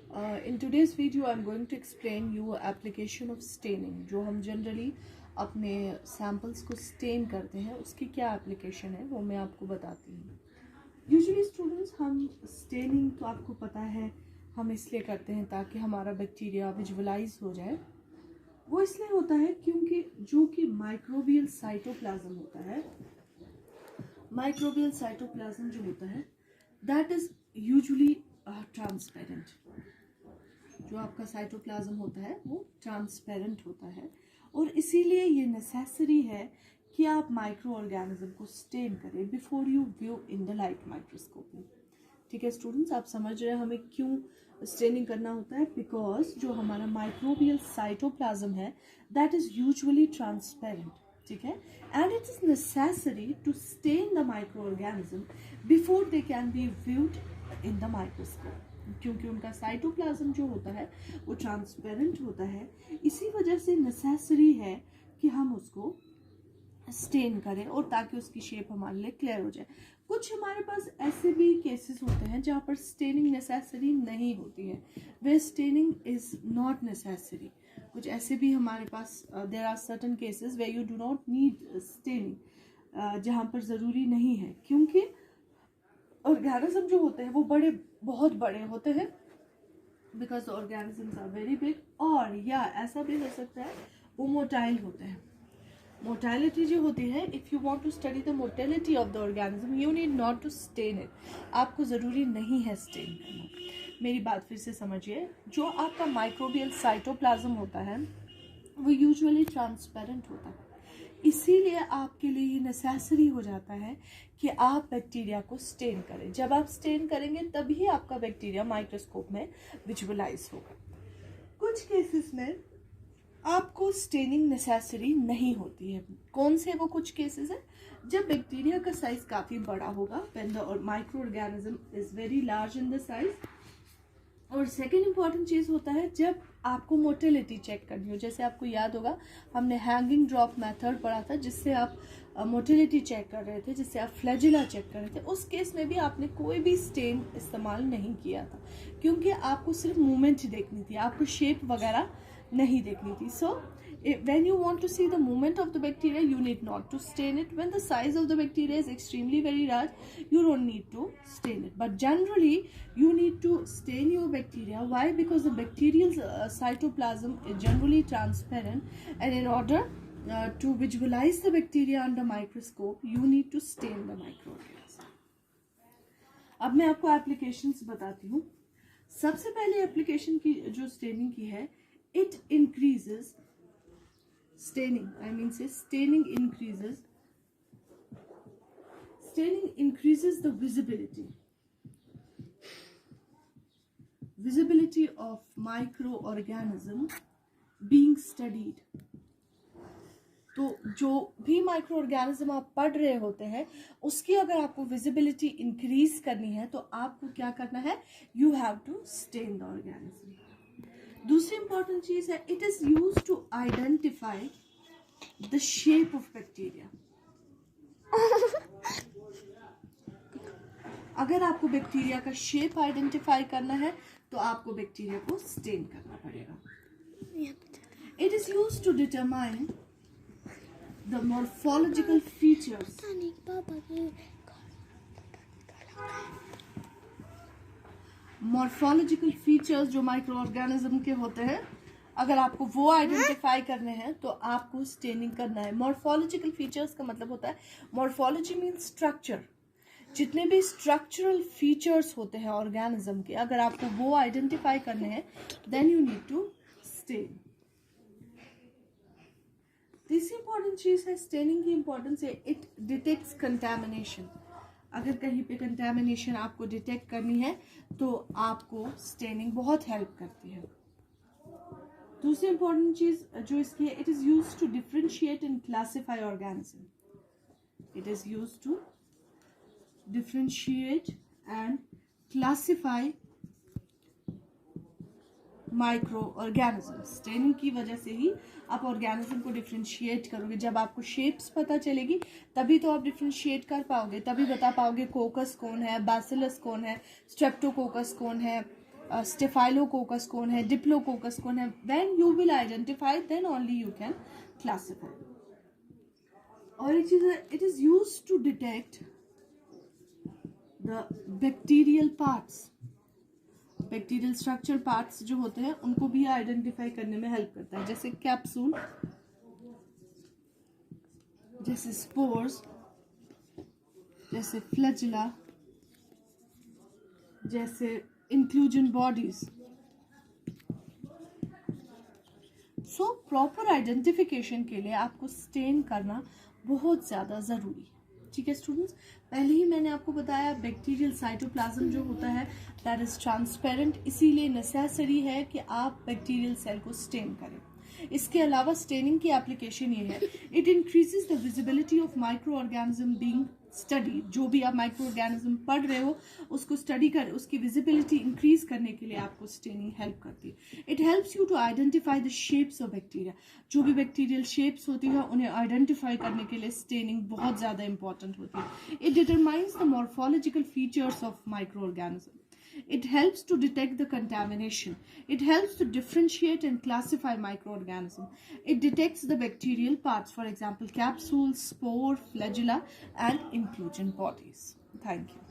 In today's video I'm going to explain you application of staining. जो हम generally अपने samples को stand करते हैं उसकी क्या एप्लीकेशन है वो मैं आपको बताती हूँ. यूजुअली स्टूडेंट्स हम स्टेनिंग तो आपको पता है हम इसलिए करते हैं ताकि हमारा बैक्टीरिया विजुअलाइज हो जाए. वो इसलिए होता है क्योंकि जो कि माइक्रोबियल साइटोप्लाज्म होता है, माइक्रोबियल साइटोप्लाज्म जो होता है दैट इज यूजुअली ट्रांसपेरेंट. जो आपका साइटोप्लाज्म होता है वो ट्रांसपेरेंट होता है और इसीलिए ये नेसेसरी है कि आप माइक्रो ऑर्गेनिज्म को स्टेन करें before you view in the light microscope में. ठीक है स्टूडेंट्स, आप समझ रहे हैं हमें क्यों स्टेनिंग करना होता है. बिकॉज जो हमारा माइक्रोबियल साइटोप्लाज्म है दैट इज यूजुअली ट्रांसपेरेंट. ठीक है, and it is necessary to stain the micro organism before they can be viewed in the microscope. क्योंकि उनका साइटोप्लाज्म जो होता है वो ट्रांसपेरेंट होता है, इसी वजह से नेसेसरी है कि हम उसको स्टेन करें और ताकि उसकी शेप हमारे लिए क्लियर हो जाए. कुछ हमारे पास ऐसे भी केसेस होते हैं जहाँ पर स्टेनिंग नेसेसरी नहीं होती है, where staining is not necessary. कुछ ऐसे भी हमारे पास there are certain cases where you do not need staining, जहाँ पर ज़रूरी नहीं है क्योंकि ऑर्गेनिज्म जो होते हैं वो बहुत बड़े होते हैं. Because organisms are very big. और या ऐसा भी हो सकता है वो मोटाइल होते हैं. मोटालिटी जो होती है, if you want to study the motility of the organism you need not to stain it. आपको ज़रूरी नहीं है स्टेन करना. मेरी बात फिर से समझिए, जो आपका माइक्रोबियल साइटोप्लाज्म होता है वो यूजुअली ट्रांसपेरेंट होता है, इसीलिए आपके लिए ये नेसेसरी हो जाता है कि आप बैक्टीरिया को स्टेन करें. जब आप स्टेन करेंगे तभी आपका बैक्टीरिया माइक्रोस्कोप में विजुअलाइज होगा. कुछ केसेस में आपको स्टेनिंग नेसेसरी नहीं होती है. कौन से वो कुछ केसेस हैं? जब बैक्टीरिया का साइज काफ़ी बड़ा होगा, when the micro organism is very large in the size. और सेकेंड इम्पॉर्टेंट चीज़ होता है जब आपको मोटेलिटी चेक करनी हो. जैसे आपको याद होगा हमने हैंगिंग ड्रॉप मेथड पढ़ा था जिससे आप मोटेलिटी चेक कर रहे थे, जिससे आप फ्लैजिला चेक कर रहे थे. उस केस में भी आपने कोई भी स्टेन इस्तेमाल नहीं किया था क्योंकि आपको सिर्फ मूवमेंट देखनी थी, आपको शेप वगैरह नहीं देखनी थी. सो when you want to see the movement of the bacteria you need not to stain it. When the size of the bacteria is extremely very large you don't need to stain it, but generally you need to stain your bacteria. Why? Because the bacterial cytoplasm is generally transparent and in order to visualize the bacteria under microscope you need to stain the microorganism. अब मैं आपको applications बताती हूँ. सबसे पहले application की जो staining की है, it increases staining, I mean say staining increases the visibility of microorganism being studied. तो जो भी माइक्रो ऑर्गेनिज्म आप पढ़ रहे होते हैं उसकी अगर आपको विजिबिलिटी इंक्रीज करनी है तो आपको क्या करना है, you have to stain the organism. दूसरी इंपॉर्टेंट चीज है, it is used to identify the shape of bacteria. अगर आपको बैक्टीरिया का शेप आइडेंटिफाई करना है तो आपको बैक्टीरिया को स्टेन करना पड़ेगा. It is used to determine the morphological features. Morphological features जो माइक्रो ऑर्गेनिज्म के होते हैं, अगर आपको वो आइडेंटिफाई करने हैं तो आपको स्टेनिंग करना है. मॉर्फोलॉजिकल फीचर्स का मतलब होता है, मॉर्फोलॉजी मीन्स स्ट्रक्चर. जितने भी स्ट्रक्चरल फीचर्स होते हैं ऑर्गेनिज्म के, अगर आपको वो आइडेंटिफाई करने हैं then you need to stain. तीसरी इंपॉर्टेंट चीज है स्टेनिंग की इंपॉर्टेंस है, इट डिटेक्ट्स कंटैमिनेशन. अगर कहीं पे कंटैमिनेशन आपको डिटेक्ट करनी है तो आपको स्टेनिंग बहुत हेल्प करती है. दूसरी इंपॉर्टेंट चीज जो इसकी है, it is used to differentiate and classify organism. It is used to differentiate and classify micro organism. Staining की वजह से ही आप ऑर्गेनिज्म को डिफ्रेंशिएट करोगे. जब आपको शेप्स पता चलेगी तभी तो आप डिफ्रेंशिएट कर पाओगे, तभी बता पाओगे कोकस कौन है, बैसिलस कौन है, स्ट्रेप्टोकोकस कौन है, स्टेफाइलोकोकस कौन है, डिप्लोकोकस कौन है. When you will identify then only you can classify. और एक चीज है, it is used to detect the bacterial parts. Bacterial structure parts जो होते हैं उनको भी आइडेंटिफाई करने में हेल्प करता है, जैसे कैप्सूल, जैसे स्पोर्स, जैसे फ्लैजिला, जैसे inclusion bodies. So proper identification के लिए आपको स्टेन करना बहुत ज़्यादा ज़रूरी है. ठीक है स्टूडेंट्स, पहले ही मैंने आपको बताया बैक्टीरियल साइटोप्लाज्म जो होता है दैट इज ट्रांसपेरेंट, इसीलिए नेसेसरी है कि आप बैक्टीरियल सेल को स्टेन करें. इसके अलावा स्टेनिंग की एप्लीकेशन ये है, it increases the visibility of micro organism being study. जो भी आप माइक्रो ऑर्गेनिज्म पढ़ रहे हो उसको स्टडी कर, उसकी विजिबिलिटी इंक्रीज करने के लिए आपको स्टेनिंग हेल्प करती है. It helps you to identify the shapes of bacteria. जो भी बैक्टीरियल शेप्स होती है उन्हें आइडेंटिफाई करने के लिए स्टेनिंग बहुत ज़्यादा इंपॉर्टेंट होती है. It determines the morphological features of micro organism. It helps to detect the contamination. It helps to differentiate and classify microorganisms. It detects the bacterial parts, for example, capsules, spore, flagella, and inclusion bodies. Thank you.